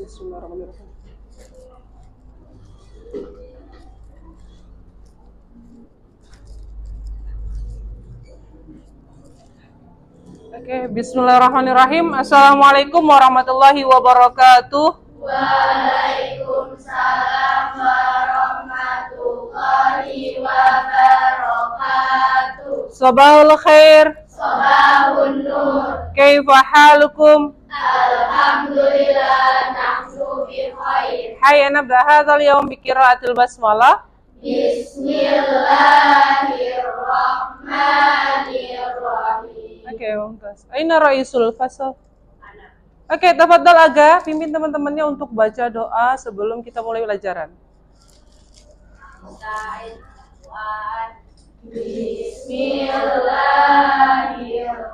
Bismillahirrahmanirrahim. Oke, Bismillahirrahmanirrahim. Assalamualaikum warahmatullahi wabarakatuh. Waalaikumsalam warahmatullahi wabarakatuh. Sabahul khair. Sabahun nur. Kaifa halukum? Alhamdulillah nahnu bi khair. Hayya nabda hadzal yawm bi qiraatil basmalah. Bismillahirrahmanirrahim. Oke, mumtaz. Aina raisul fasal? Oke, tafadhal Aga, pimpin teman-temannya untuk baca doa sebelum kita mulai pelajaran. Bismillahirrahmanirrahim.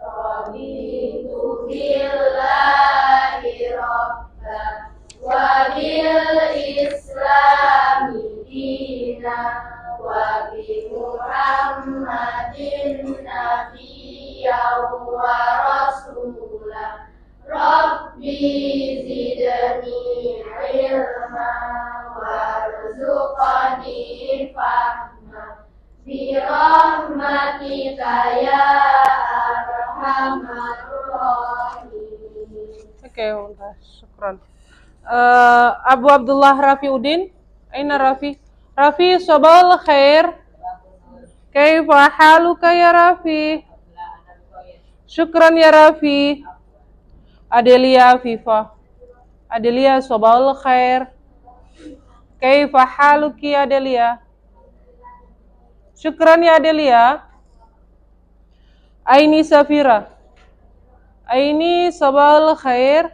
Raditu billahi rabban wa bil islami dinan wa bi Muhammadin nabiyyan wa rasulah. Rabbi zidni ilma warzuqni fahma bi rahmatika ya arhamar rahimin. Oke, mumtaz. Syukran. Abu Abdullah Rafiuddin. Aina Rafi? Rafi, sabahul khair. Kaifa haluka ya Rafi? Syukran ya Rafi. Adelia Afifa. Adelia, sabahul khair. Kaifa haluki Adelia? Syukran ya Adelia. Aini Safira. Aini, sabahul khair.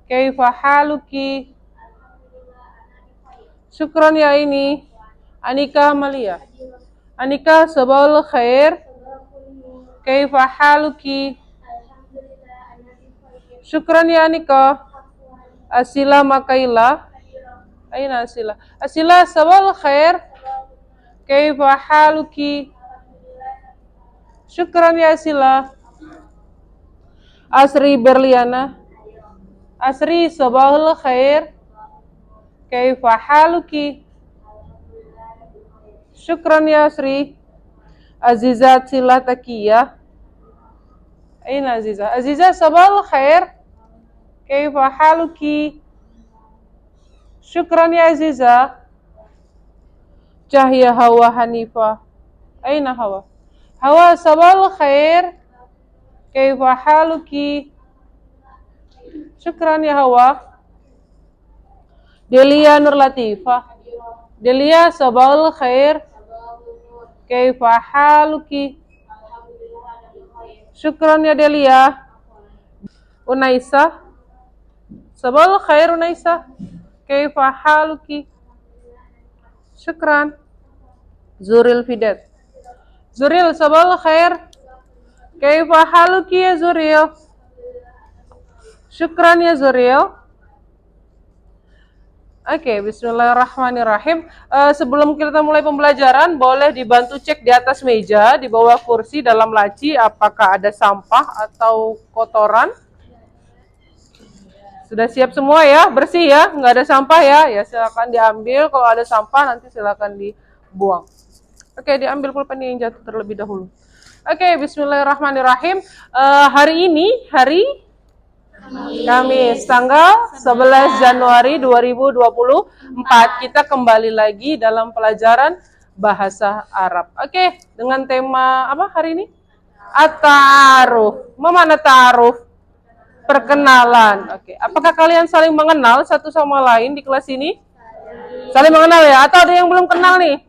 Kaifa haluki? Syukran ya Aini. Anika Amalia. Anika, sabahul khair. Kaifa haluki? Syukran ya Anika. Asila Makaila. Aina Asila? Asila, sabahul khair. Kaifa haluki? Syukran ya Asila. Asri Berliana. Asri, sabahul khair. Kaifa haluki? Syukran ya Asri. Azizat Silatakia. Aina Aziza? Aziza, sabahul khair. Kaifa haluki? Syukran ya Aziza. Cahya Hawa Hanifa. Aina Hawa? Hawa, sabahul khair. Kaifa haluki? Syukran ya Hawa. Delia Nur Latifah. Delia, sabahul khair. Kaifa haluki? Syukran ya Delia. Unaisa. Sabahul khair Unaisa. Kaifa haluki? Syukran. Zuril Fidat. Zuril, sabahul khair. Kaifa haluki ya Zuril? Syukran ya Zuril. Oke, bismillahirrahmanirrahim. Sebelum kita mulai pembelajaran, boleh dibantu cek di atas meja, di bawah kursi, dalam laci, apakah ada sampah atau kotoran. Sudah siap semua ya? Bersih ya? Nggak ada sampah ya? Ya silakan diambil. Kalau ada sampah nanti silakan dibuang. Oke, diambil pulpen yang jatuh terlebih dahulu. Oke, bismillahirrahmanirrahim. Hari ini hari Kamis, tanggal 11 Januari 2024. Kita kembali lagi dalam pelajaran bahasa Arab. Oke, dengan tema apa hari ini? At-ta'aruf. Mana ta'aruf? Perkenalan. Oke, apakah kalian saling mengenal satu sama lain di kelas ini? Saling mengenal ya? Atau ada yang belum kenal nih?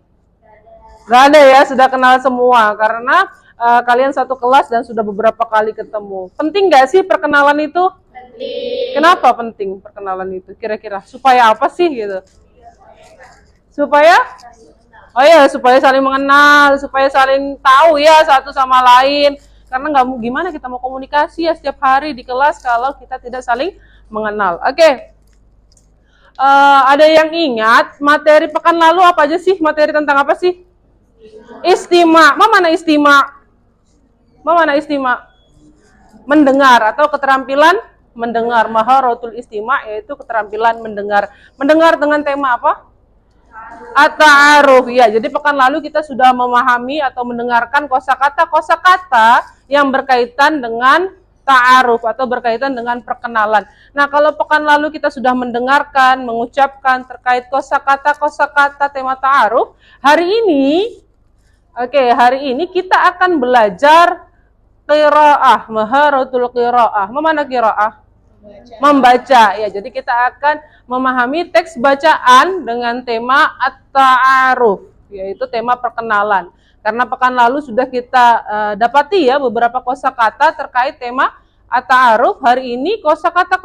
Gak ada ya, sudah kenal semua karena kalian satu kelas dan sudah beberapa kali ketemu. Penting gak sih perkenalan itu? Penting. Kenapa penting perkenalan itu? Kira-kira supaya apa sih gitu? Supaya? Oh ya, supaya saling mengenal, supaya saling tahu ya satu sama lain. Karena nggak gimana kita mau komunikasi ya setiap hari di kelas kalau kita tidak saling mengenal. Oke. Ada yang ingat materi pekan lalu apa aja sih? Materi tentang apa sih? Istima. Mana istima? Mana istima? mendengar atau keterampilan mendengar. Maharatul istima' yaitu keterampilan mendengar. Mendengar dengan tema apa? At-ta'aruf. Ya, jadi pekan lalu kita sudah memahami atau mendengarkan kosakata yang berkaitan dengan ta'aruf atau berkaitan dengan perkenalan. Nah, kalau pekan lalu kita sudah mendengarkan, mengucapkan terkait kosakata tema ta'aruf, hari ini kita akan belajar qiraah, maharatul qiraah. Mana qiraah? Membaca. Ya, jadi kita akan memahami teks bacaan dengan tema at-ta'aruf, yaitu tema perkenalan. Karena pekan lalu sudah kita dapati ya beberapa kosakata terkait tema at-ta'aruf. Hari ini kosakata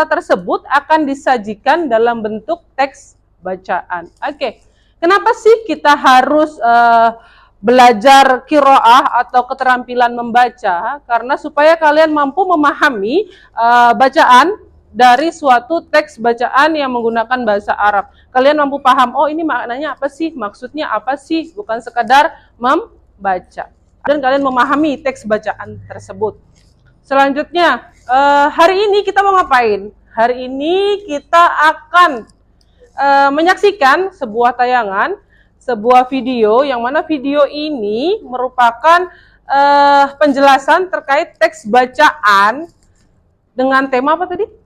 tersebut akan disajikan dalam bentuk teks bacaan. Oke. Kenapa sih kita harus belajar qiraah atau keterampilan membaca? Karena supaya kalian mampu memahami bacaan dari suatu teks bacaan yang menggunakan bahasa Arab. Kalian mampu paham, oh ini maknanya apa sih? Maksudnya apa sih? Bukan sekadar membaca. Dan kalian memahami teks bacaan tersebut. Selanjutnya, hari ini kita mau ngapain? Hari ini kita akan menyaksikan sebuah tayangan, sebuah video yang mana video ini merupakan penjelasan terkait teks bacaan dengan tema apa tadi?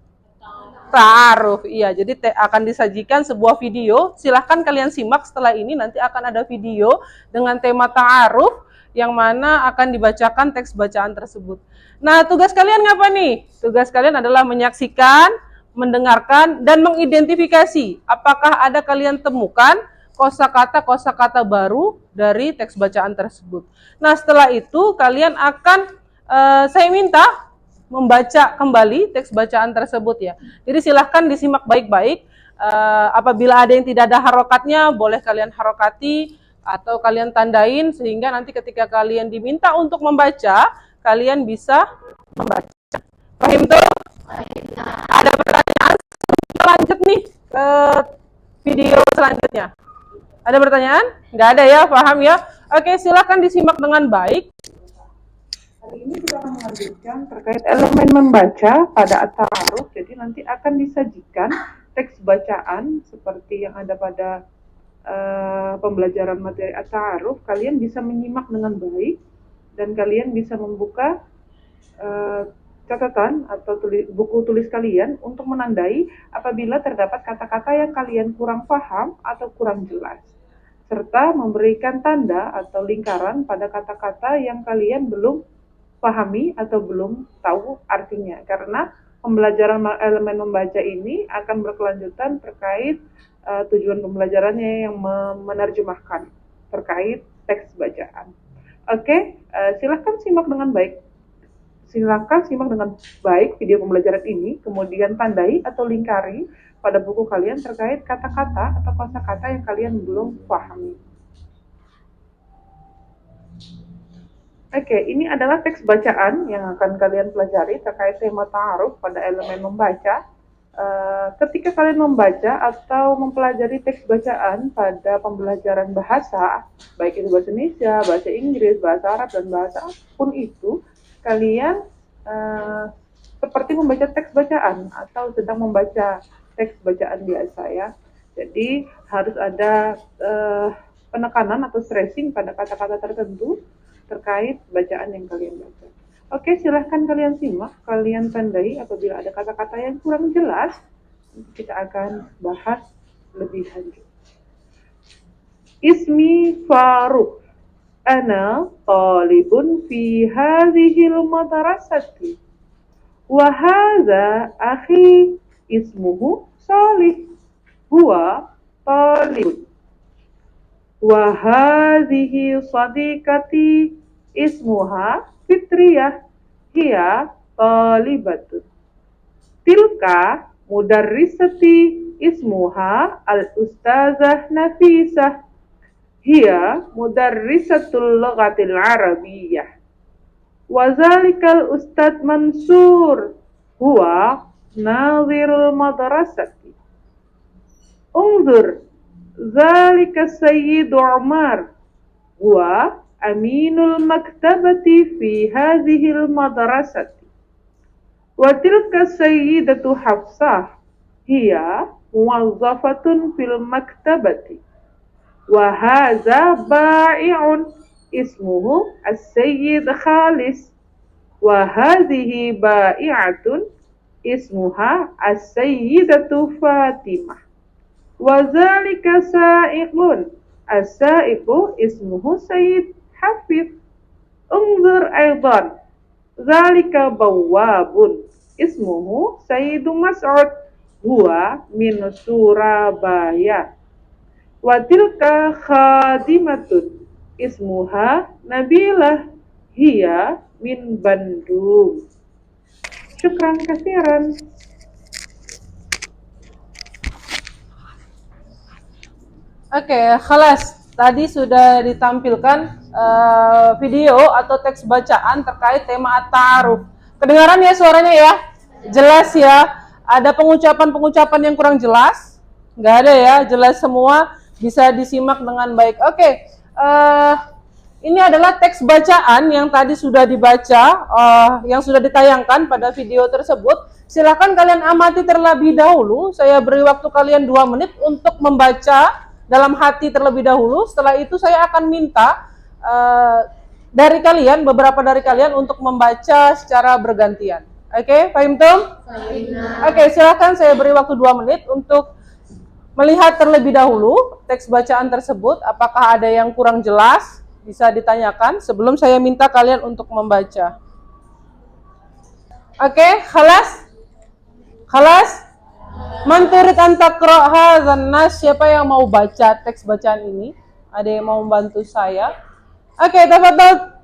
Ta'aruf. Iya, jadi akan disajikan sebuah video. Silahkan kalian simak setelah ini, nanti akan ada video dengan tema ta'aruf yang mana akan dibacakan teks bacaan tersebut. Nah, tugas kalian ngapa nih? Tugas kalian adalah menyaksikan, mendengarkan, dan mengidentifikasi apakah ada kalian temukan kosakata baru dari teks bacaan tersebut. Nah, setelah itu kalian akan saya minta membaca kembali teks bacaan tersebut ya. Jadi silahkan disimak baik-baik. Apabila ada yang tidak ada harokatnya, boleh kalian harokati atau kalian tandain sehingga nanti ketika kalian diminta untuk membaca, kalian bisa membaca. Paham tuh? Ada pertanyaan? Lanjut nih ke video selanjutnya. Ada pertanyaan? Nggak ada ya, paham ya? Oke, silakan disimak dengan baik. Hari ini kita akan melanjutkan terkait elemen membaca pada at-ta'aruf. Jadi nanti akan disajikan teks bacaan seperti yang ada pada pembelajaran materi at-ta'aruf. Kalian bisa menyimak dengan baik dan kalian bisa membuka catatan atau buku tulis kalian untuk menandai apabila terdapat kata-kata yang kalian kurang paham atau kurang jelas, serta memberikan tanda atau lingkaran pada kata-kata yang kalian belum pahami atau belum tahu artinya. Karena pembelajaran elemen membaca ini akan berkelanjutan terkait tujuan pembelajarannya yang menerjemahkan terkait teks bacaan. Oke, silahkan simak dengan baik. Silakan simak dengan baik video pembelajaran ini, kemudian tandai atau lingkari pada buku kalian terkait kata-kata atau kosakata yang kalian belum pahami. Oke, ini adalah teks bacaan yang akan kalian pelajari terkait tema ta'aruf pada elemen membaca. Ketika kalian membaca atau mempelajari teks bacaan pada pembelajaran bahasa, baik itu bahasa Indonesia, bahasa Inggris, bahasa Arab, dan bahasa apapun itu, kalian seperti membaca teks bacaan atau sedang membaca teks bacaan biasa ya. Jadi harus ada penekanan atau stressing pada kata-kata tertentu terkait bacaan yang kalian baca. Oke, silahkan kalian simak, kalian tandai apabila ada kata-kata yang kurang jelas. Kita akan bahas lebih lanjut. Ismi Faruk. Ana talibun fi hadhil madrasati. Wa hadha akhi ismuhu Salih. Huwa talibun. Wa hadhihi sadiqati ismuha Fitriyah. Hiya talibatun. Tilka mudarrisati ismuha al-ustazah Nafisah. Hiya mudarrisatul lughatil arabiyyah. Wa zalikal ustadz Mansur huwa nadhirul madrasati. Unzur zalika Sayyid Umar huwa aminul maktabati fi hadhil madrasati. وتلك السيدة حفصة هي موظفة في المكتبة وهذا بائع اسمه السيد خالص وهذه بائعة اسمها السيدة فاطمة وذلك سائق السائق اسمه سيد حفيظ انظر أيضا ذلك بواب اسمه سيد مسعود هو من سورابaya وتلك خادمة اسمها نبيلة هي من بندوم شكرا كثيرا. Oke, khalas. Tadi sudah ditampilkan video atau teks bacaan terkait tema at-ta'aruf. Kedengaran ya suaranya ya? Jelas ya? Ada pengucapan-pengucapan yang kurang jelas? Nggak ada ya? Jelas semua, bisa disimak dengan baik. Oke, ini adalah teks bacaan yang tadi sudah dibaca, yang sudah ditayangkan pada video tersebut. Silakan kalian amati terlebih dahulu. Saya beri waktu kalian 2 menit untuk membaca dalam hati terlebih dahulu. Setelah itu saya akan minta dari kalian, beberapa dari kalian untuk membaca secara bergantian. Oke, paham tuh? Oke, silakan saya beri waktu 2 menit untuk melihat terlebih dahulu teks bacaan tersebut. Apakah ada yang kurang jelas? Bisa ditanyakan sebelum saya minta kalian untuk membaca. Oke, khalas? Khalas? Man turid an taqra hadzan nas, siapa yang mau baca teks bacaan ini? Ada yang mau membantu saya? Oke, tafadhal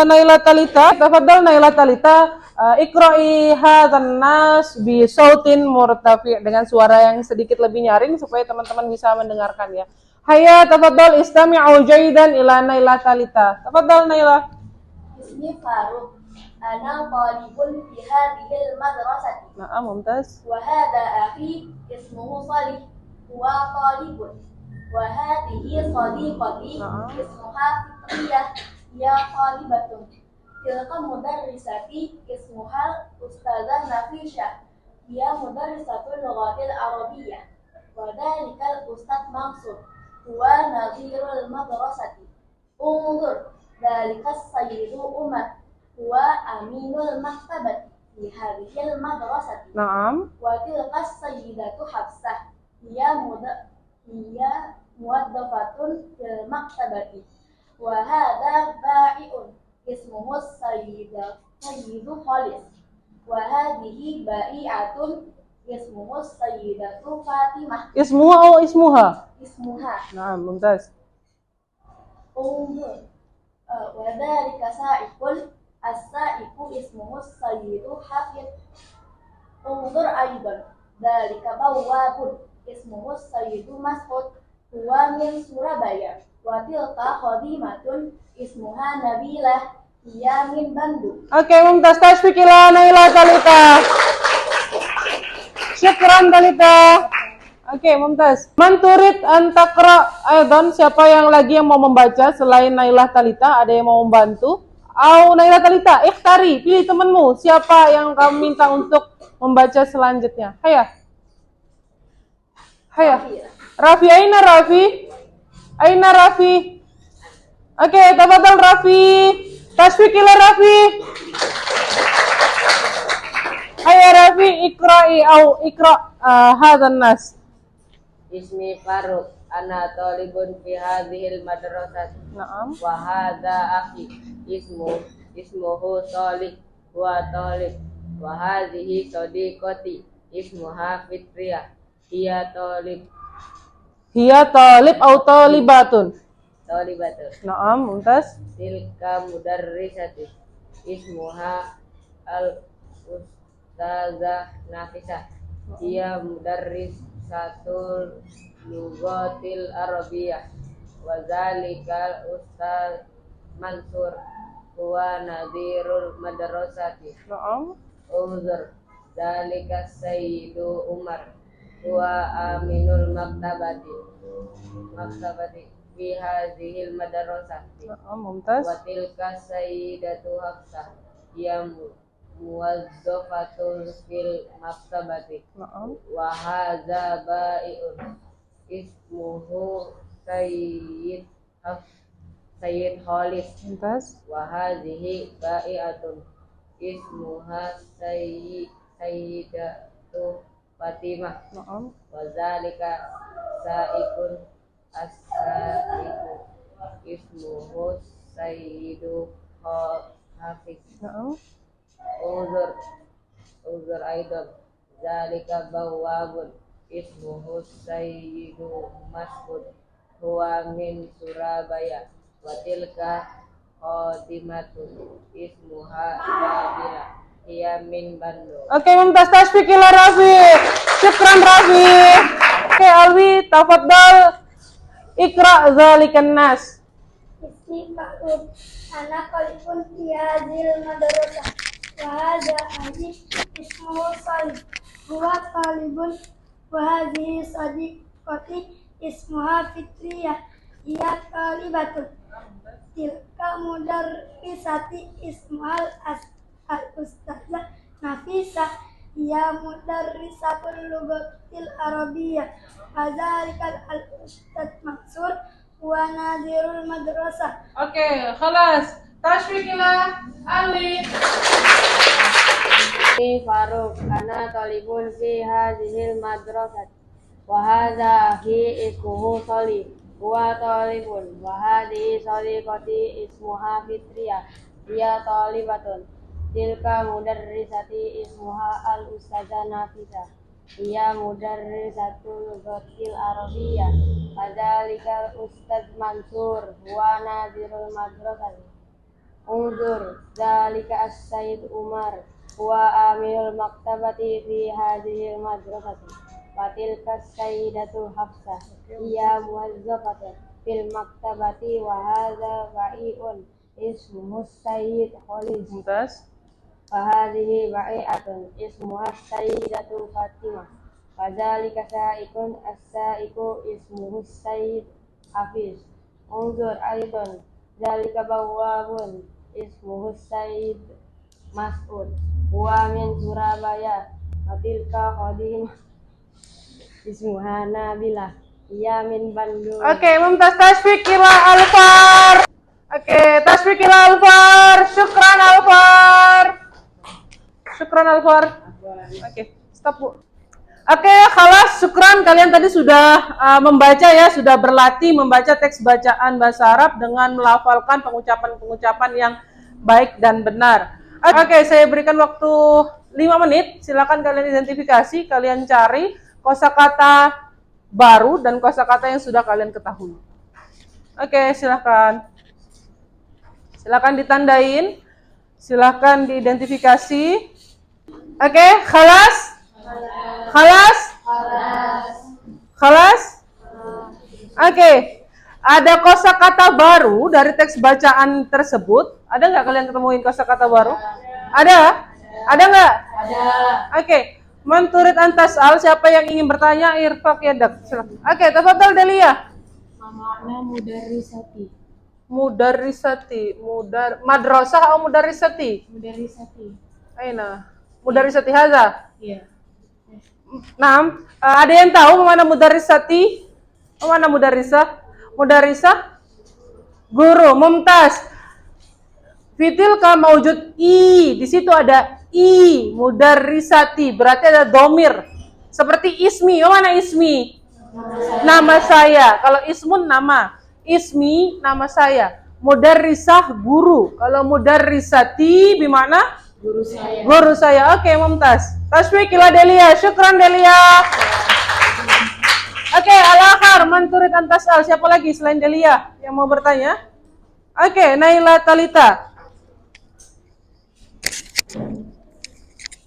Naila Talita. Tafadhal Naila Talita, iqra'i hadzan nas bi sautin murtafi, dengan suara yang sedikit lebih nyaring supaya teman-teman bisa mendengarkan ya. Hayya tafadhal istami'u jaydan ila Naila Talita. Tafadhal Naila. Ismi Faruk. Ana talibun fi hadhihi al-madrasati. Na'am, mumtaz. Wa hadha akhi ismuhu Salih. Huwa talibun. Wa hadhihi sadiqati ismuha Fitriyah. Hiya talibatun. Tilka mudarrisati ismuha Ustazah Nafisha. Hiya mudarrisatul lughatil arabiyyah. Wa dhalikal Ustaz Mansur. Huwa nadhirul madrasati. Unzur dhalikas sayyidu Umar. Huwa aminul maktabati fi hadhil madrasati. Naam. Wa tilkas sayyidatu Hafsah. Hiya muwaddafatun fil maktabati. Wa hadha ba'iun ismuhu sayyidu Khalis. Wa hadhihi ba'i'atun ismuhu sayyidatu Fatimah. Ismuha atau ismuha? Ismuha. Naam, mumtaz. Unzur wa dhalika sa'iqul as-sa'iqu ismuhu sayyidu Hafid. Unzur aidan dhalika bawwabun ismuhu sayyidu Mas'ud. Huwa min Surabaya. Wa tilka khadimatun ismuha Nabilah. Hiya min Bandung. Oke, mumtaz. Tasfiq ila Naila Talita. Syukran Talita. Oke, mumtaz. Man turid an taqra aidan, siapa yang lagi yang mau membaca selain Naila Talita? Ada yang mau membantu? Naila Talita, ikhtari, pilih temanmu. Siapa yang kamu minta untuk membaca selanjutnya? Hayya. Hayya. Rafi, aina Rafi? Aina Rafi? Oke, tafadhal Rafi. Tasfiq ila Rafi. Hayya Rafi, iqra'i au iqra' hadzan nas. Ismi Faruk, ana talibun fi hadhil madrasah. Naam. Wa hadha akhi ismuhu Salih wa talib. Wa hadhihi sadiqati ismuha Fitriyah. Hiya talib au talibatun. talibatun. Naam, mumtaz. Tilka mudarrisati ismuha al-Ustazah Nafisah. Hiya mudarrisatul lughatil arabiyyah. Wa zalikal Ustaz Mansur. Huwa nadhirul madrasati. Naam. Uzur zalika sayyidu Umar. Huwa aminul maktabati fi hadhil madrasati. Naam, mumtaz. Wa tilka sayyidatu Hafsah. Hiya muwazzafatun fil maktabati. Na'am. Wa hadza ba'iun ismuhu Sayyid Khalid. Mumtaz. Wa hadhihi ba'iatun ismuha Sayyidatu Fatimah. Na'am. Wa zalika sa'ikun as-sa'iku ismuhu Sayyidu Hafiz. Na'am. Uzur aidan zalika bawabun ismuhu Sayyidu Mas'ud huwa min Surabaya wa tilka khadimatun ismuha Babila hiya min Bandung. Oke, Mumtaz, tasfiq ila Rafi. Syukran Rafi. Oke, Alwi, tafaddal. Ikra zalikan nas. Istiqaqun anak kalipun tiazil madrasah wa hadha ahli ismuhu Salih huwa talibun wa hadhihi sadiqati ismuha Fitriyah hiya talibatun tilka mudarrisati ismuha al-ustazah Nafisah hiya mudarrisatul lughatil arabiyyah hadzalika al-ustaz Mansur wa nadirul madrasah. Oke, khalas. Tasfiq ila Ali. Faruk ana talibun fi hadhil madrasah wa hadha hi ismuhu Salih huwa talibun wa hadhihi sadiqati ismuha Fitriyah hiya talibatun tilka mudarrisati ismuha al-ustazah Nafisah hiya mudarrisatul lughatil arabiyyah hadzalika ustaz Mansur huwa nadirul madrasah. Unzur zalika as-Sayyid Umar huwa aminul maktabati fi hadhihi madrasati wa tilka as-Sayyidatu Hafsah hiya muwazzafatun fil maktabati wa hadza ba'iun ismuhu Sayyid Khalid. Mumtaz. Wa hadhihi ba'iatun ismuha Sayyidatu Fatimah wa dzalika sa'ikun as-sa'iku ismuhu Sayyid Hafiz. Unzur aidan zalika bawwabun ismuhu Sayyid Mas'ud huwa min Surabaya wa tilka qadim ismuha Nabilah hiya min Bandung. Oke, Mumtaz, tasfiq ila Alfar. Oke, tasfiq ila Alfar. Syukran Alfar. Syukran Alfar. Oke, stop Bu. Oke, khalas, syukran. Kalian tadi sudah membaca ya, sudah berlatih membaca teks bacaan bahasa Arab dengan melafalkan pengucapan-pengucapan yang baik dan benar. Oke, saya berikan waktu 5 menit. Silakan kalian identifikasi, kalian cari kosakata baru dan kosakata yang sudah kalian ketahui. Oke, silakan. Silakan ditandain. Silakan diidentifikasi. Oke, khalas? Khalas? Khalas? Oke. Ada kosakata baru dari teks bacaan tersebut. Ada nggak kalian ketemuin kosakata baru? Ada? Ada nggak? Ada. Oke. Menturid antasal, siapa yang ingin bertanya? Irfaq yadak. Silakan. Oke, tafadhal Delia. Makna mudarrisati. Mudarrisati, madrasah atau mudarrisati? Mudarrisati. Aina. Mudarrisati hadza. Iya. Nah, ada yang tahu mana mudarrisati? Mana mudarrisah? Mudarrisah guru. Mumtaz. Fitilka maujud i. Di situ ada i. Mudarrisati. Berarti ada domir. Seperti ismi. Mana ismi? Nama saya. Kalau ismun nama. Ismi nama saya. Mudarrisah guru. Kalau mudarrisati bimana? Guru saya. Guru saya. Oke, Mumtaz. Tasfiq ila Delia. Syukran Delia. Oke, al-akhar manturid antasal. Siapa lagi selain Delia yang mau bertanya? Oke, Naila Talita.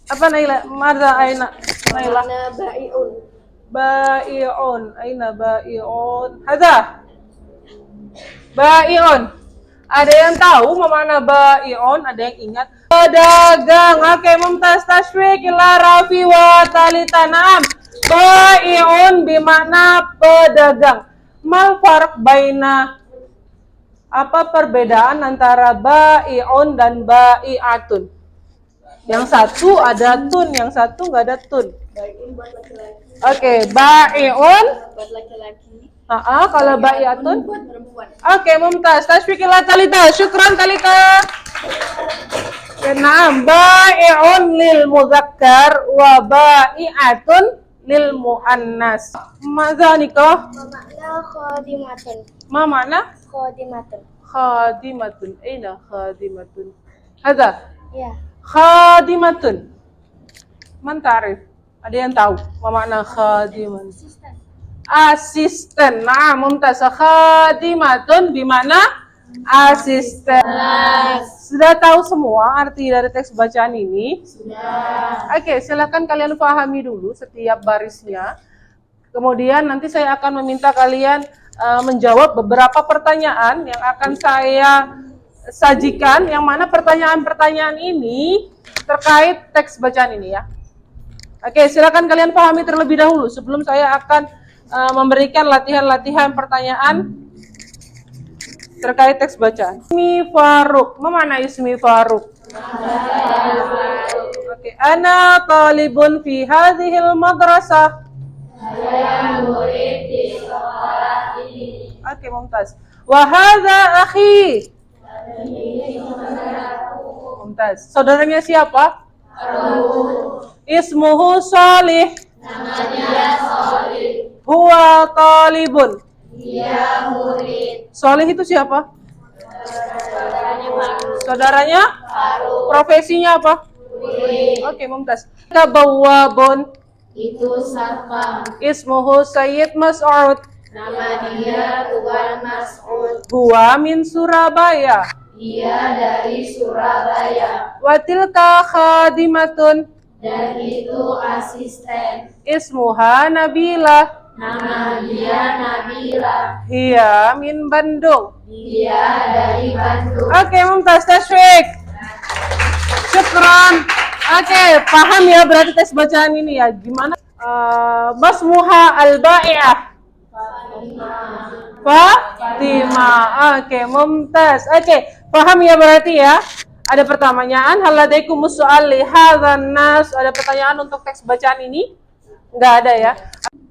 Apa Naila? Marza Aina. Naila. Ba'iun. Ba'iun. Aina ba'iun. Hadza. Ba'iun. Ada yang tahu mana ba'iun? Ada yang ingat? Pedagang. Oke, Mumtaz, tasfiq ila Rafi wa Talita. Naam. Ba'iun bermakna pedagang. Mal farq baina, apa perbedaan antara ba'iun dan ba'i'atun? Yang satu ada tun, yang satu nggak ada tun. Bai'un buat laki-laki. Oke, ba'iun. Buat laki-laki. Kalau ba'iatun. Buat perempuan. Oke, mumtaz. Tashfiqillah Talita. Syukran Talita. Naam, ba'i'un lil muzakkar wa ba'i'atun lil muannas. Mazanikah? Makna khadimatun. Ma makna? Khadimatun. Khadimatun. Aina khadimatun? Hadza. Ya. Khadimatun. Man ta'rif? Ada yang tahu ma makna khadimatun? Asisten. Nah, mumtaz. Khadimatun bimana asisten. Sudah tahu semua arti dari teks bacaan ini? Sudah. Oke, silakan kalian pahami dulu setiap barisnya. Kemudian nanti saya akan meminta kalian menjawab beberapa pertanyaan yang akan saya sajikan, yang mana pertanyaan-pertanyaan ini terkait teks bacaan ini ya. Oke, silakan kalian pahami terlebih dahulu sebelum saya akan memberikan latihan-latihan pertanyaan terkait teks bacaan. Ismi Faruk. Mana ismi Faruk? Oke, ana talibun fi hadhil madrasah. Saya murid di sekolah ini. Oke, mumtaz. Wa hadza akhi. Mumtaz. Saudaranya siapa? Ismuhu Salih. Namanya Salih. Huwa talibun. Dia murid. Salih itu siapa? Saudaranya Faruk. Profesinya apa? Murid. Oke, mumtaz. Kabawabun. Itu satpam. Ismuhu Sayyid Mas'ud. Nama dia Tuan Mas'ud. Huwa min Surabaya. Dia dari Surabaya. Wa tilka khadimatun. Dan itu asisten. Ismuha Nabila. Nama dia Nabila. Hiya min Bandung. Dia dari Bandung. Oke, mumtaz. Tashfiq. Syukran. Oke, paham ya berarti tes bacaan ini ya. Gimana? Masmuha al-ba'i'ah. Fatimah. Oke, mumtaz. Oke, paham ya berarti ya. Ada pertanyaan, hal ladaikumus su'al li hadzan nas. Ada pertanyaan untuk teks bacaan ini? Enggak ada ya.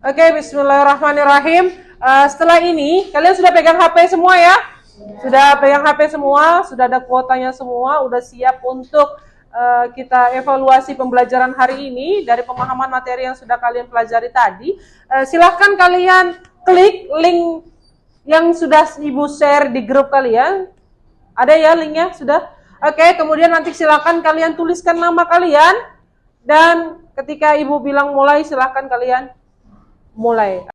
Oke, bismillahirrahmanirrahim. Setelah ini, kalian sudah pegang HP semua ya? Sudah pegang HP semua, sudah ada kuotanya semua, udah siap untuk kita evaluasi pembelajaran hari ini dari pemahaman materi yang sudah kalian pelajari tadi. Silahkan kalian klik link yang sudah Ibu share di grup kalian. Ada ya linknya? Sudah? Oke, kemudian nanti silahkan kalian tuliskan nama kalian. Dan ketika Ibu bilang mulai, silahkan kalian mulai.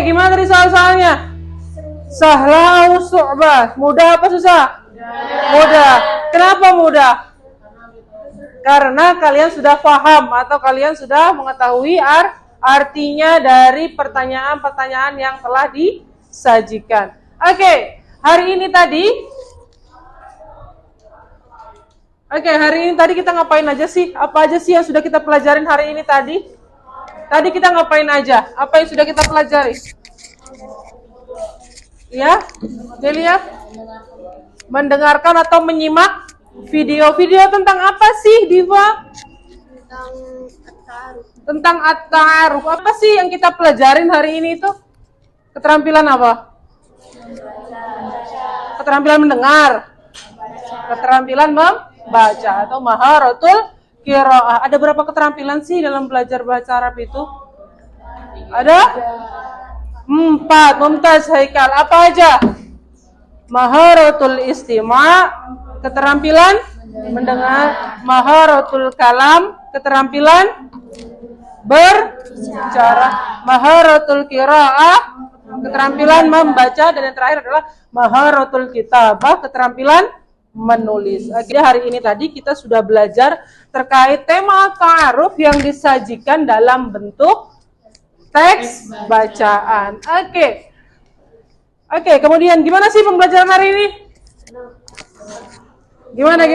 gimana tadi soal-soalnya? Sahla au su'bah. Mudah apa susah? Mudah. Kenapa mudah? Karena kalian sudah paham atau kalian sudah mengetahui artinya dari pertanyaan-pertanyaan yang telah disajikan. Oke, hari ini tadi kita ngapain aja sih? Apa aja sih yang sudah kita pelajarin hari ini tadi? Tadi kita ngapain aja? Apa yang sudah kita pelajari? Ya, Delia? Mendengarkan atau menyimak video-video tentang apa sih, Diva? Tentang at-ta'aruf. Apa sih yang kita pelajarin hari ini itu? Keterampilan apa? Keterampilan mendengar. Keterampilan membaca atau maharatul qiraah. Ada berapa keterampilan sih dalam belajar bahasa Arab itu? Ada? 4. Mumtaz, Haikal. Apa aja? Maharatul istima', keterampilan mendengar. Maharatul kalam, keterampilan berbicara. Maharatul qiraah, keterampilan membaca. Dan yang terakhir adalah maharatul kitabah, keterampilan menulis. Jadi hari ini tadi kita sudah belajar terkait tema ta'aruf yang disajikan dalam bentuk teks bacaan. Oke, kemudian gimana sih pembelajaran hari ini? Gimana?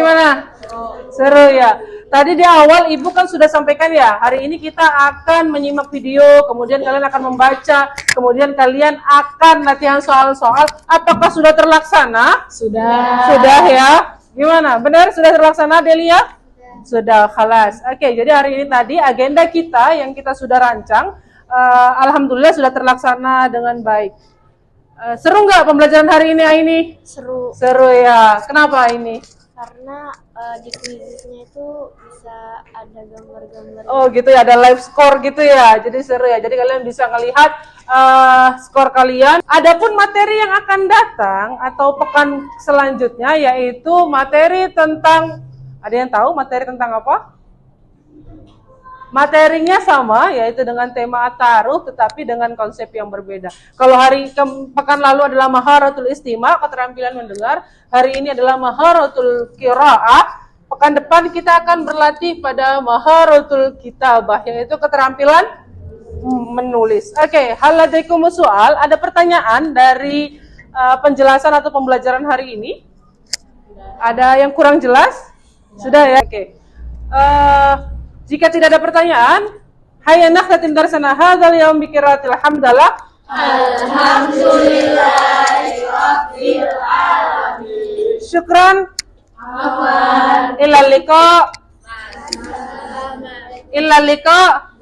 Seru ya. Tadi di awal Ibu kan sudah sampaikan ya, hari ini kita akan menyimak video, kemudian kalian akan membaca, kemudian kalian akan latihan soal-soal. Apakah sudah terlaksana? Sudah ya. Gimana? Benar sudah terlaksana, Delia? Sudah, khalas. Oke, jadi hari ini tadi agenda kita yang kita sudah rancang, alhamdulillah sudah terlaksana dengan baik. Seru nggak pembelajaran hari ini, Aini? Seru. Seru ya. Kenapa ini? Karena di kuisnya itu bisa ada gambar-gambar. Oh gitu ya, ada live score gitu ya. Jadi seru ya. Jadi kalian bisa ngelihat skor kalian. Adapun materi yang akan datang atau pekan selanjutnya yaitu materi tentang, ada yang tahu materi tentang apa? Materinya sama, yaitu dengan tema at-ta'aruf, tetapi dengan konsep yang berbeda. Kalau pekan lalu adalah maharatul istima', keterampilan mendengar. Hari ini adalah maharatul qiraah. Pekan depan kita akan berlatih pada maharatul kitabah, yaitu keterampilan menulis. Oke, hal ladaikum soal. Ada pertanyaan dari penjelasan atau pembelajaran hari ini? Ada yang kurang jelas? Sudah ya? Oke. Jika tidak ada pertanyaan, hayya nakhtatim darsana hadzal yaum bi qiraatil hamdalah. Alhamdulillahirabbil alamin. Syukran. Illa liqa.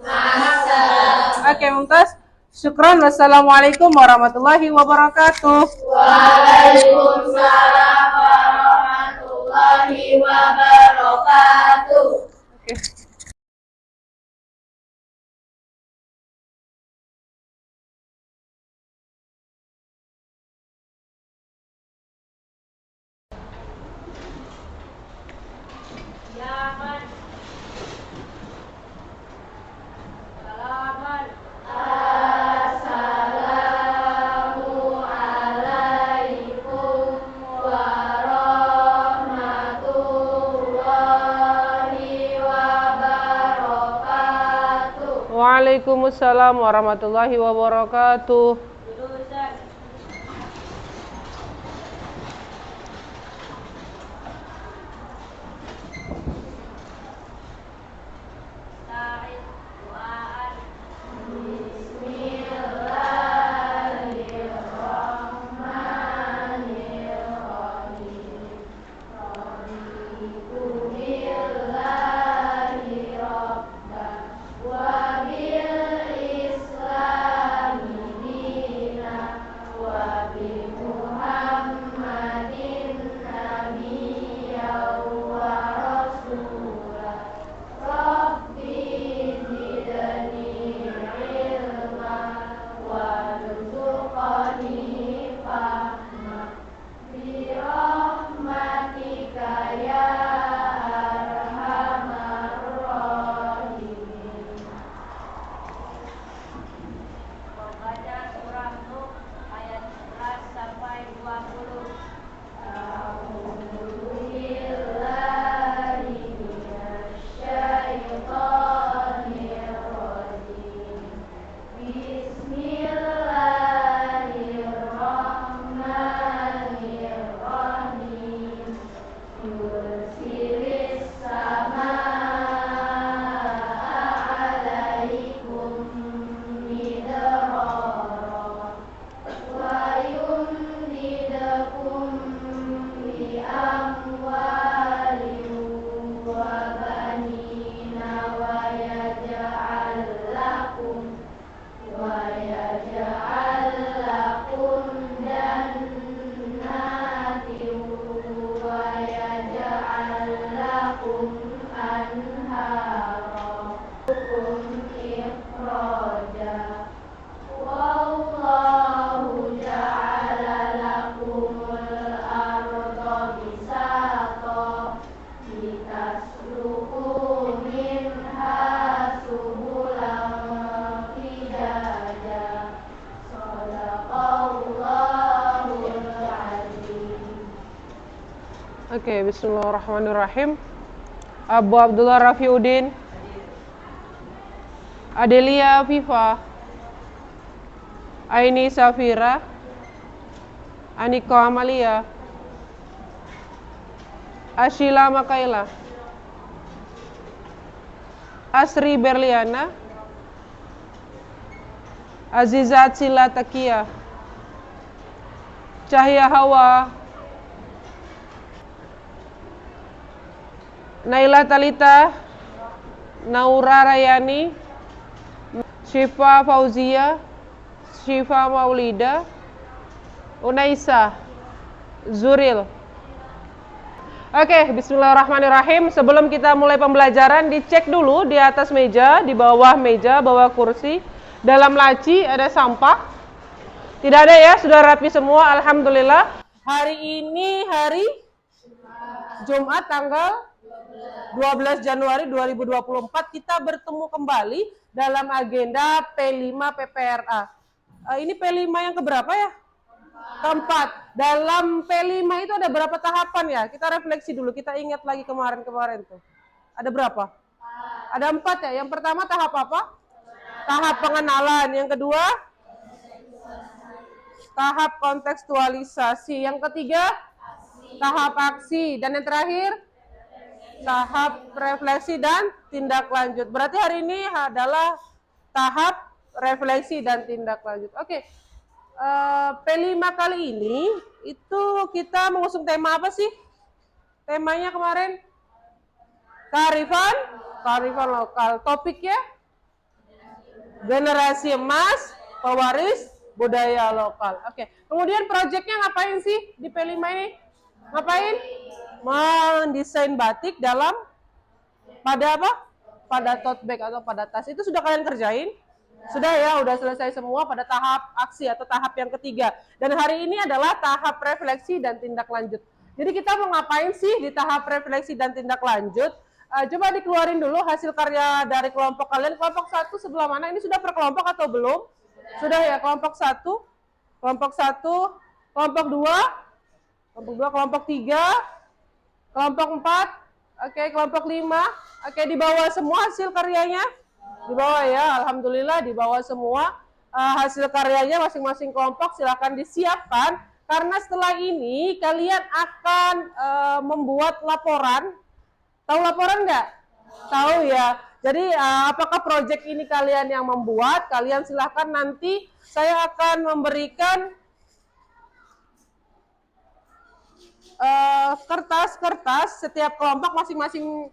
Oke, Mumtaz. Syukran. Wassalamualaikum warahmatullahi wabarakatuh. Waalaikumsalam warahmatullahi wabarakatuh. Oke. Waalaikumsalam warahmatullahi wabarakatuh. Oke, bismillahirrahmanirrahim. Abu Abdullah Rafiuddin, Adelia Viva, Aini Safira, Aniko Amalia, Ashila Makaila, Asri Berliana, Azizat Sila Takia, Cahya Hawa, Naila Talita, Naura Rayani, Syifa Fauzia, Syifa Maulida, Unaisa, Zuril. Oke, bismillahirrahmanirrahim. Sebelum kita mulai pembelajaran, dicek dulu di atas meja, di bawah meja, bawah kursi, dalam laci ada sampah. Tidak ada ya, sudah rapi semua, alhamdulillah. Hari ini hari Jumat tanggal 12 Januari 2024 kita bertemu kembali dalam agenda P5 PPRA. Ini P5 yang keberapa ya? Keempat. Dalam P5 itu ada berapa tahapan ya? Kita refleksi dulu, kita ingat lagi kemarin-kemarin tuh. Ada berapa? Ada 4 ya. Yang pertama tahap apa? Tahap pengenalan. Yang kedua? Tahap kontekstualisasi. Yang ketiga? Tahap aksi. Dan yang terakhir? Tahap refleksi dan tindak lanjut. Berarti hari ini adalah tahap refleksi dan tindak lanjut. Oke. P5 kali ini itu kita mengusung tema apa sih? Temanya kemarin kearifan lokal. Topiknya generasi emas, pewaris budaya lokal. Oke. Kemudian proyeknya ngapain sih di P5 ini? Ngapain? Mendesain batik dalam pada apa? Pada tote bag atau pada tas. Itu sudah kalian kerjain? Sudah ya, udah selesai semua pada tahap aksi atau tahap yang ketiga. Dan hari ini adalah tahap refleksi dan tindak lanjut. Jadi kita mau ngapain sih di tahap refleksi dan tindak lanjut? Coba dikeluarin dulu hasil karya dari kelompok kalian. Kelompok 1 sebelah mana? Ini sudah per kelompok atau belum? Sudah ya, kelompok 1, kelompok 1, kelompok 2, kelompok 3, kelompok 4, oke, kelompok 5, oke, di bawah semua hasil karyanya? Di bawah ya, alhamdulillah di bawah semua hasil karyanya masing-masing kelompok silakan disiapkan. Karena setelah ini kalian akan membuat laporan. Tahu laporan nggak? Tahu ya. Jadi apakah proyek ini kalian yang membuat? Kalian silahkan nanti saya akan memberikan kertas-kertas, setiap kelompok masing-masing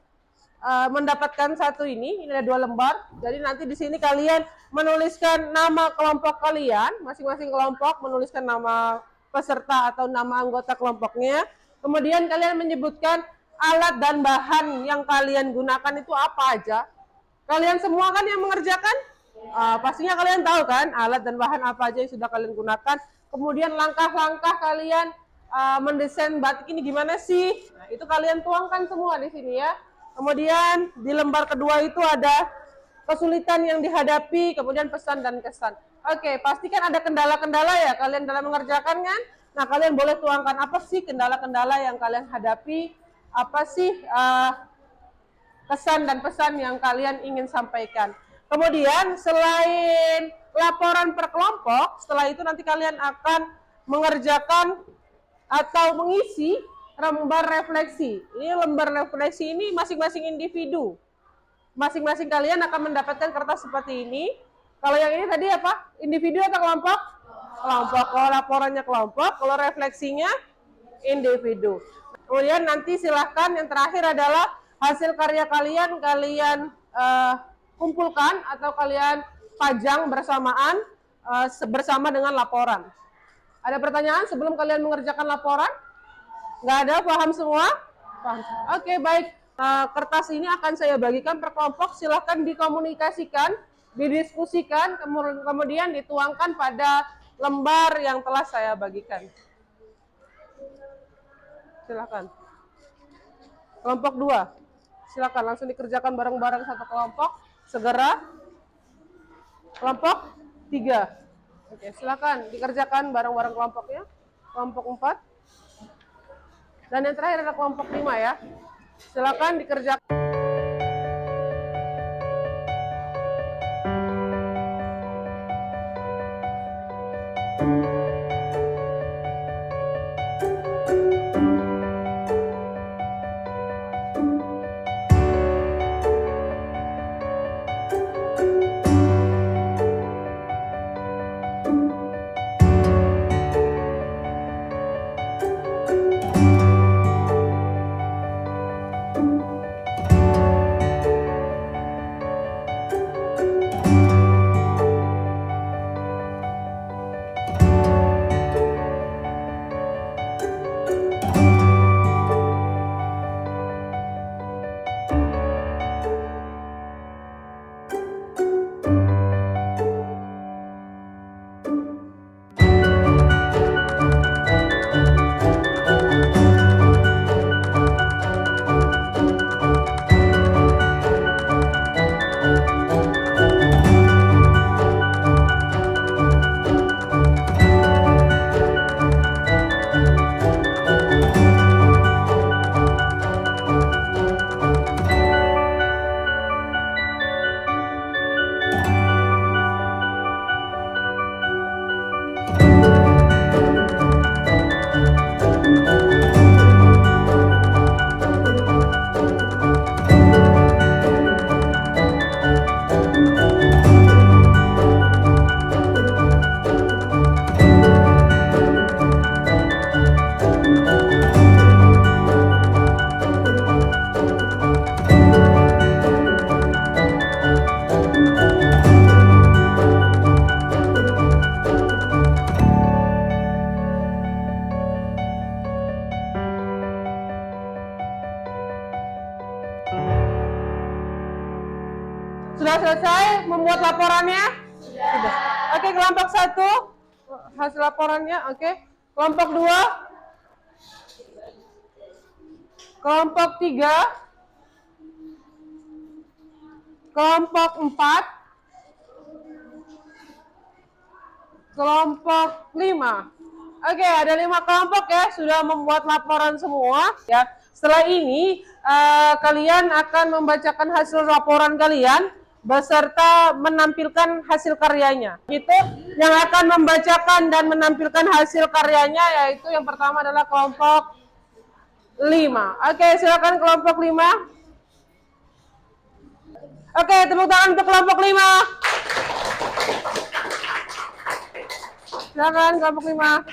mendapatkan satu ini ada 2 lembar. Jadi nanti di sini kalian menuliskan nama kelompok kalian, masing-masing kelompok menuliskan nama peserta atau nama anggota kelompoknya. Kemudian kalian menyebutkan alat dan bahan yang kalian gunakan itu apa aja. Kalian semua kan yang mengerjakan? Pastinya kalian tahu kan alat dan bahan apa aja yang sudah kalian gunakan. Kemudian langkah-langkah kalian mendesain batik ini gimana sih? Nah, itu kalian tuangkan semua di sini ya. Kemudian di lembar kedua itu ada kesulitan yang dihadapi, kemudian pesan dan kesan. Oke, pastikan ada kendala-kendala ya kalian dalam mengerjakan kan? Nah, kalian boleh tuangkan apa sih kendala-kendala yang kalian hadapi? Apa sih kesan dan pesan yang kalian ingin sampaikan? Kemudian selain laporan per kelompok, setelah itu nanti kalian akan mengerjakan atau mengisi lembar refleksi. Ini lembar refleksi ini masing-masing individu. Masing-masing kalian akan mendapatkan kertas seperti ini. Kalau yang ini tadi apa? Individu atau kelompok? Kelompok. Kalau laporannya kelompok, kalau refleksinya individu. Kemudian nanti silahkan yang terakhir adalah hasil karya kalian kumpulkan atau kalian pajang bersamaan bersama dengan laporan. Ada pertanyaan sebelum kalian mengerjakan laporan? Nggak ada? Paham semua? Paham. Oke, baik. Kertas ini akan saya bagikan per kelompok. Silahkan dikomunikasikan, didiskusikan, kemudian dituangkan pada lembar yang telah saya bagikan. Silahkan. Kelompok 2. Silahkan langsung dikerjakan bareng-bareng satu kelompok. Segera. Kelompok 3. Oke, silakan dikerjakan bareng-bareng kelompoknya. Kelompok 4. Dan yang terakhir adalah kelompok 5 ya. Silakan dikerjakan. Sudah selesai membuat laporannya? Sudah. Oke, kelompok 1 hasil laporannya. Oke. Kelompok 2, kelompok 3, kelompok 4, kelompok 5. Oke, ada 5 kelompok ya, sudah membuat laporan semua ya. Setelah ini kalian akan membacakan hasil laporan kalian beserta menampilkan hasil karyanya. Itu yang akan membacakan dan menampilkan hasil karyanya yaitu yang pertama adalah kelompok 5. Oke, silakan kelompok 5. Oke, tepuk tangan untuk kelompok 5. Silakan kelompok 5.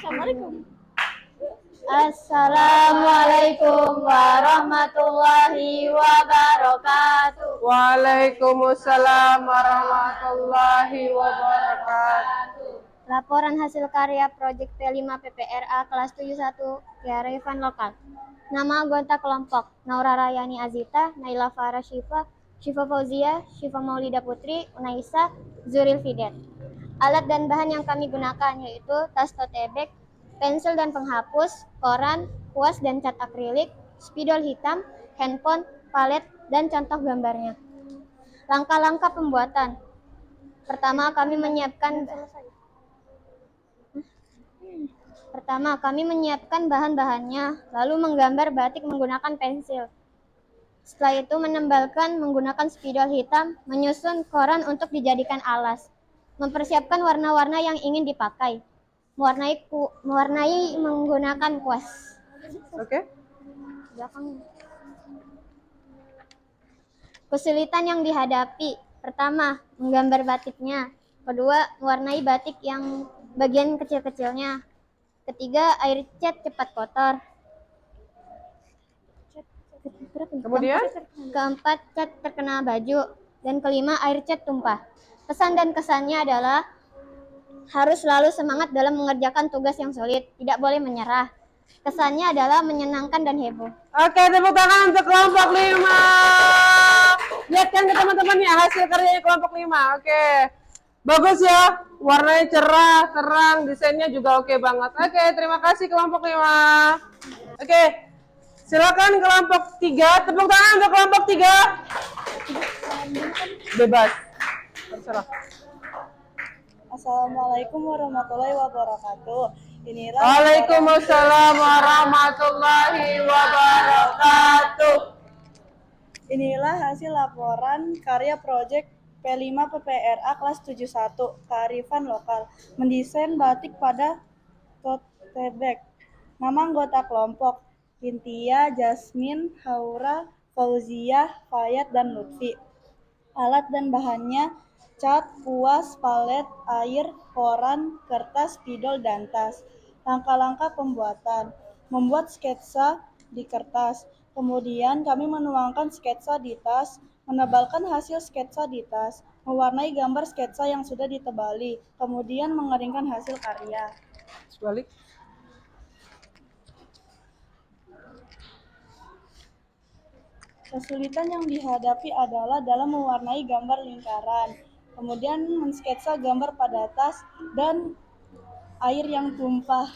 Assalamualaikum warahmatullahi wabarakatuh. Waalaikumsalam warahmatullahi wabarakatuh. Laporan hasil karya Proyek P5 PPRA kelas 71 kearifan lokal. Nama anggota kelompok: Naura Rayani Azita, Naila Farah Syifa, Syifa Fauzia, Syifa Maulida Putri, Unaisa, Zuril Fidet. Alat dan bahan yang kami gunakan yaitu tas tote bag, pensil dan penghapus, koran, kuas dan cat akrilik, spidol hitam, handphone, palet, dan contoh gambarnya. Langkah-langkah pembuatan. Pertama, kami menyiapkan bahan-bahannya, lalu menggambar batik menggunakan pensil. Setelah itu menembalkan menggunakan spidol hitam, menyusun koran untuk dijadikan alas, mempersiapkan warna-warna yang ingin dipakai, mewarnai menggunakan kuas. Oke. Kesulitan yang dihadapi: pertama, menggambar batiknya. Kedua, mewarnai batik yang bagian kecil-kecilnya. Ketiga, air cat cepat kotor. Kemudian? Keempat, cat terkena baju. Dan kelima, air cat tumpah. Pesan dan kesannya adalah harus selalu semangat dalam mengerjakan tugas yang sulit, tidak boleh menyerah. Kesannya adalah menyenangkan dan heboh. Oke, tepuk tangan untuk kelompok 5. Lihat kan ke teman-teman ya hasil karyanya kelompok 5. Oke. Bagus ya, warnanya cerah, terang, desainnya juga oke banget. Oke, terima kasih kelompok 5. Oke, silakan kelompok 3. Tepuk tangan untuk kelompok 3. Bebas. Terserah. Assalamualaikum warahmatullahi wabarakatuh. Inilah Waalaikumsalam warahmatullahi wabarakatuh. Inilah hasil laporan karya proyek P5 PPRA kelas 71 kearifan lokal mendesain batik pada tote bag. Nama anggota kelompok Hintia, Jasmine, Haura, Fauzia, Fayat, dan Lutfi. Alat dan bahannya cat, kuas, palet, air, koran, kertas, spidol, dan tas. Langkah-langkah pembuatan: membuat sketsa di kertas, kemudian kami menuangkan sketsa di tas, menebalkan hasil sketsa di tas, mewarnai gambar sketsa yang sudah ditebali, kemudian mengeringkan hasil karya. Balik. Kesulitan yang dihadapi adalah dalam mewarnai gambar lingkaran, kemudian mensketsa gambar pada tas dan air yang tumpah.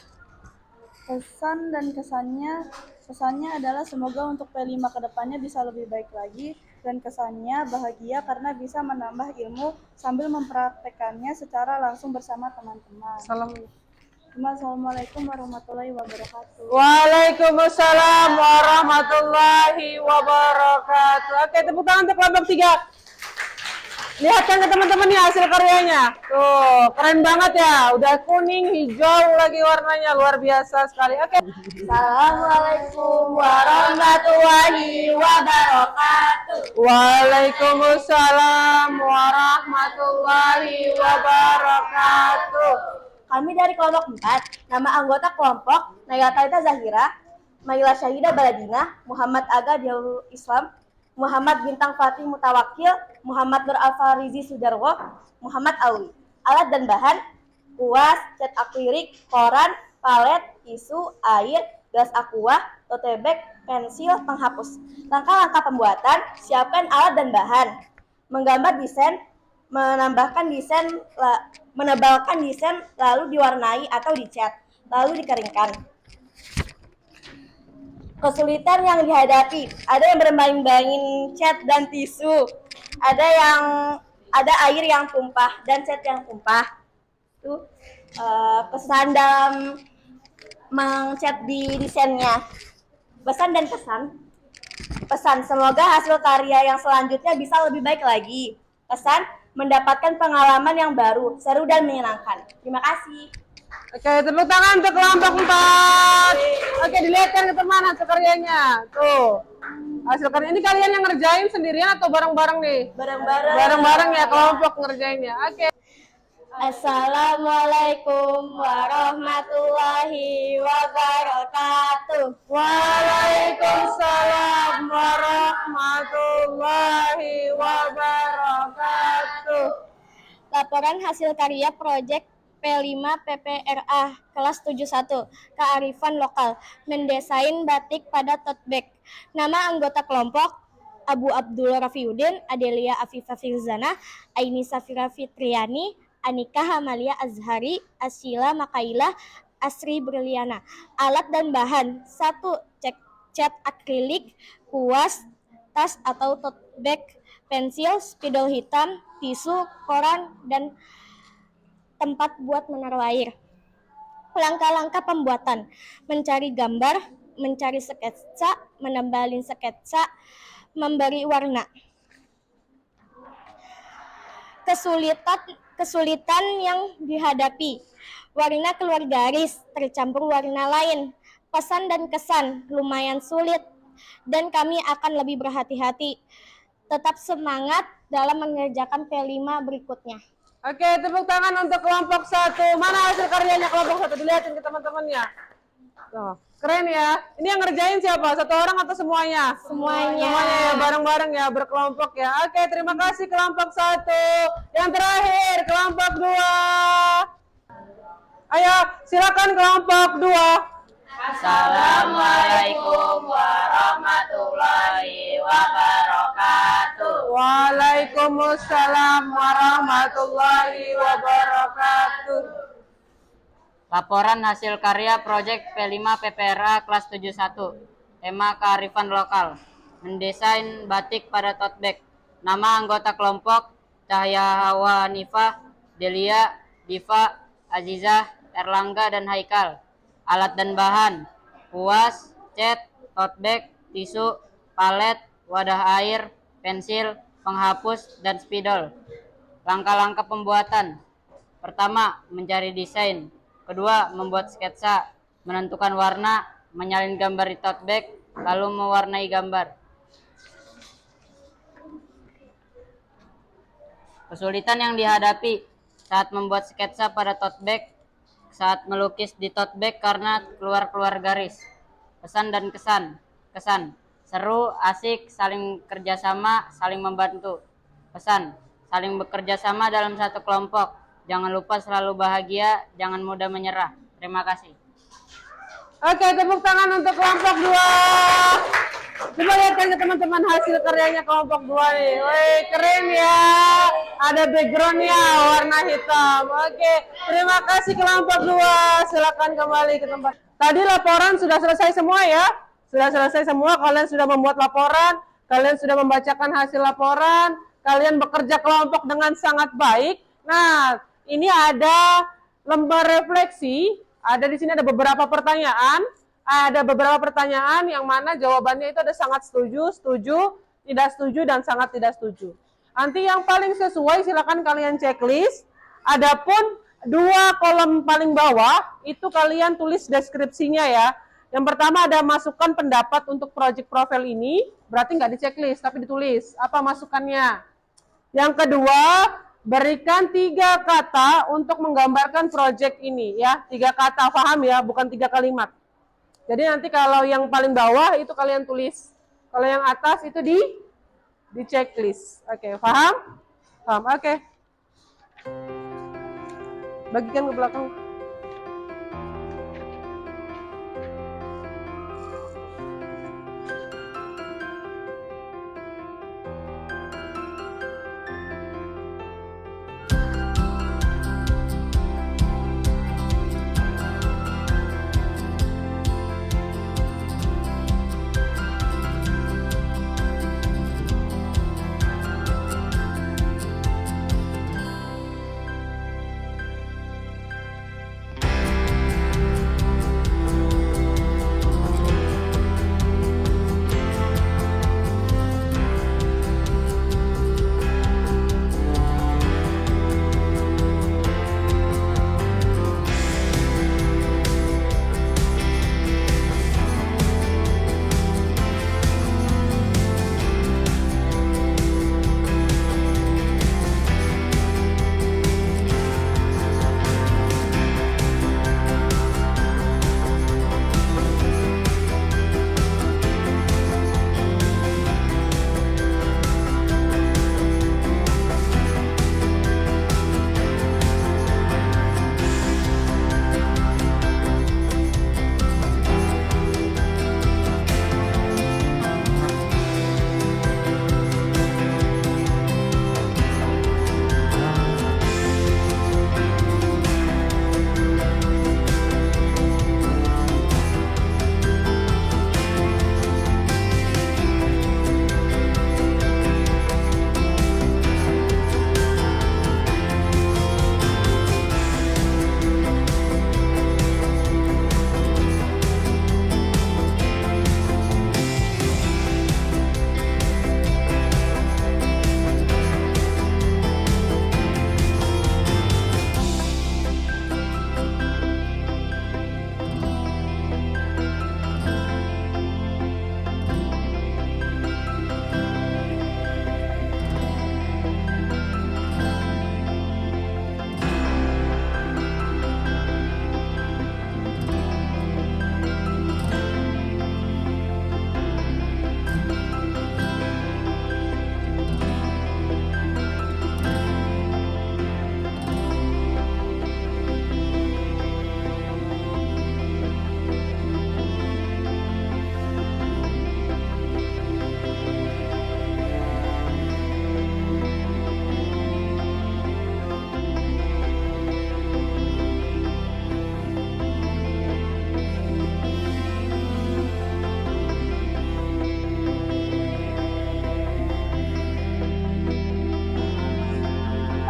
Pesan dan kesannya adalah semoga untuk P5 kedepannya bisa lebih baik lagi, dan kesannya bahagia karena bisa menambah ilmu sambil mempraktekannya secara langsung bersama teman-teman. Salam. Assalamualaikum warahmatullahi wabarakatuh. Waalaikumsalam warahmatullahi wabarakatuh. Oke, tepuk tangan untuk kelompok 3. Lihatkan ke teman-teman nih hasil karyanya. Tuh, keren banget ya. Udah kuning, hijau lagi warnanya, luar biasa sekali. Oke. Assalamualaikum warahmatullahi wabarakatuh. Waalaikumsalam warahmatullahi wabarakatuh. Kami dari kelompok 4, nama anggota kelompok Naya Talita Zahira, Maila Syahida Baladina, Muhammad Aga Dialul Islam, Muhammad Bintang Fatih Mutawakil, Muhammad Nur Alfarizi Sudarwo, Muhammad Awi. Alat dan bahan: kuas, cat akrilik, koran, palet, tisu, air, gas aqua, tote bag, pensil, penghapus. Langkah-langkah pembuatan: siapkan alat dan bahan, menggambar desain, menebalkan desain, lalu diwarnai atau dicat, lalu dikeringkan. Kesulitan yang dihadapi: ada yang bermain-main cat dan tisu, ada air yang tumpah dan cat yang tumpah. Kesan dalam mencat di desainnya. Pesan dan pesan: semoga hasil karya yang selanjutnya bisa lebih baik lagi. Pesan: mendapatkan pengalaman yang baru, seru dan menyenangkan. Terima kasih. Oke, tepuk tangan untuk kelompok 4. Oke, dilihatkan ke teman hasil karyanya. Tuh. Hasil karya ini kalian yang ngerjain sendirian atau bareng-bareng nih? Bareng-bareng. Bareng-bareng ya kelompok ngerjainnya. Oke. Assalamualaikum warahmatullahi wabarakatuh. Waalaikumsalam warahmatullahi wabarakatuh. Laporan hasil karya proyek P5 PPRA kelas 71 kearifan lokal mendesain batik pada tote bag. Nama anggota kelompok: Abu Abdul Rafiuddin, Adelia Afifah Firzana, Aini Safira Fitriani, Anika Hamalia Azhari, Asyila Makaila, Asri Briliana. Alat dan bahan: 1. Cat akrilik, kuas, tas atau tote bag, pensil, spidol hitam, tisu, koran, dan tempat buat menaruh air. Langkah-langkah pembuatan: mencari gambar, mencari sketsa, menembalin sketsa, memberi warna. Kesulitan yang dihadapi: warna keluar garis, tercampur warna lain. Pesan dan kesan: lumayan sulit, dan kami akan lebih berhati-hati. Tetap semangat dalam mengerjakan P5 berikutnya. Oke, tepuk tangan untuk kelompok 1. Mana hasil karyanya kelompok 1? Dilihatin ke teman-temannya. Tuh, keren ya. Ini yang ngerjain siapa? Satu orang atau semuanya? Semuanya. Semuanya ya, bareng-bareng ya, berkelompok ya. Oke, terima kasih kelompok 1. Yang terakhir, kelompok 2. Ayo, silakan kelompok 2. Assalamualaikum warahmatullahi wabarakatuh. Waalaikumsalam warahmatullahi wabarakatuh. Laporan hasil karya proyek P5 PPRA kelas 71. Tema kearifan lokal. Mendesain batik pada tote bag. Nama anggota kelompok: Cahaya Hawa Nifah, Delia, Diva, Azizah, Erlangga, dan Haikal. Alat dan bahan: kuas, cat, tote bag, tisu, palet, wadah air, pensil, penghapus, dan spidol. Langkah-langkah pembuatan: pertama, mencari desain. Kedua, membuat sketsa, menentukan warna, menyalin gambar di tote bag, lalu mewarnai gambar. Kesulitan yang dihadapi saat membuat sketsa pada tote bag, saat melukis di tote bag karena keluar-keluar garis. Pesan dan kesan. Kesan: seru, asik, saling kerjasama, saling membantu. Pesan: saling bekerja sama dalam satu kelompok. Jangan lupa selalu bahagia, jangan mudah menyerah. Terima kasih. Oke, tepuk tangan untuk kelompok 2. Coba lihatkan ke teman-teman hasil karyanya kelompok 2 nih. Wih, keren ya. Ada backgroundnya warna hitam. Oke, terima kasih kelompok 2. Silakan kembali ke tempat. Tadi laporan sudah selesai semua ya. Sudah selesai semua, kalian sudah membuat laporan, kalian sudah membacakan hasil laporan, kalian bekerja kelompok dengan sangat baik. Nah, ini ada lembar refleksi, ada di sini ada beberapa pertanyaan. Ada beberapa pertanyaan yang mana jawabannya itu ada sangat setuju, setuju, tidak setuju, dan sangat tidak setuju. Nanti yang paling sesuai silakan kalian checklist. Adapun 2 kolom paling bawah itu kalian tulis deskripsinya ya. Yang pertama ada masukan pendapat untuk project profile ini, berarti nggak di checklist tapi ditulis apa masukannya. Yang kedua, berikan 3 kata untuk menggambarkan project ini ya. 3 kata, paham ya, bukan 3 kalimat. Jadi nanti kalau yang paling bawah itu kalian tulis, kalau yang atas itu di checklist. Oke, paham? Paham, oke. Bagikan ke belakang.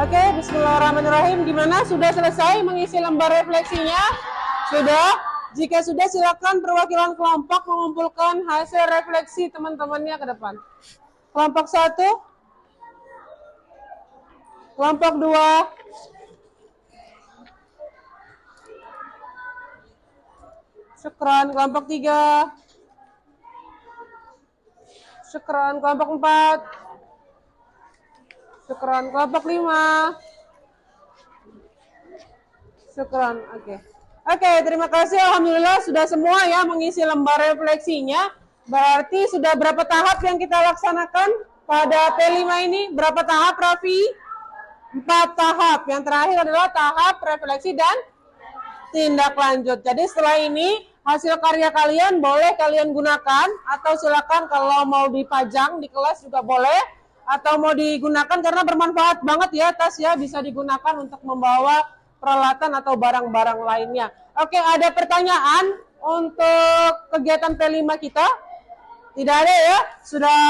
Oke, bismillahirrahmanirrahim. Gimana? Sudah selesai mengisi lembar refleksinya? Sudah? Jika sudah, silakan perwakilan kelompok mengumpulkan hasil refleksi teman-temannya ke depan. Kelompok 1, kelompok 2, syukran, kelompok 3, syukran, kelompok 4, syukran, kelompok 5, syukran, oke. Oke, terima kasih. Alhamdulillah sudah semua ya mengisi lembar refleksinya. Berarti sudah berapa tahap yang kita laksanakan pada P5 ini? Berapa tahap, Raffi? 4 tahap. Yang terakhir adalah tahap refleksi dan tindak lanjut. Jadi setelah ini hasil karya kalian boleh kalian gunakan atau silakan kalau mau dipajang di kelas juga boleh atau mau digunakan karena bermanfaat banget ya tas ya, bisa digunakan untuk membawa peralatan atau barang-barang lainnya. Oke, ada pertanyaan untuk kegiatan P5 kita? Tidak ada ya? Sudah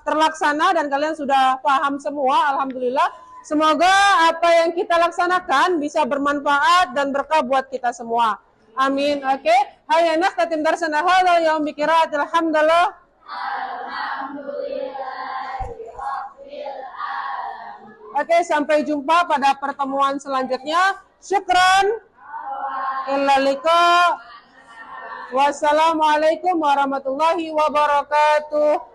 terlaksana dan kalian sudah paham semua, alhamdulillah. Semoga apa yang kita laksanakan bisa bermanfaat dan berkah buat kita semua. Amin. Oke. Hayya nakhtatim darsana hadza yaum bi qiraatil hamdalillah. Oke, sampai jumpa pada pertemuan selanjutnya. Syukran. Illa liqa. Wassalamualaikum warahmatullahi wabarakatuh.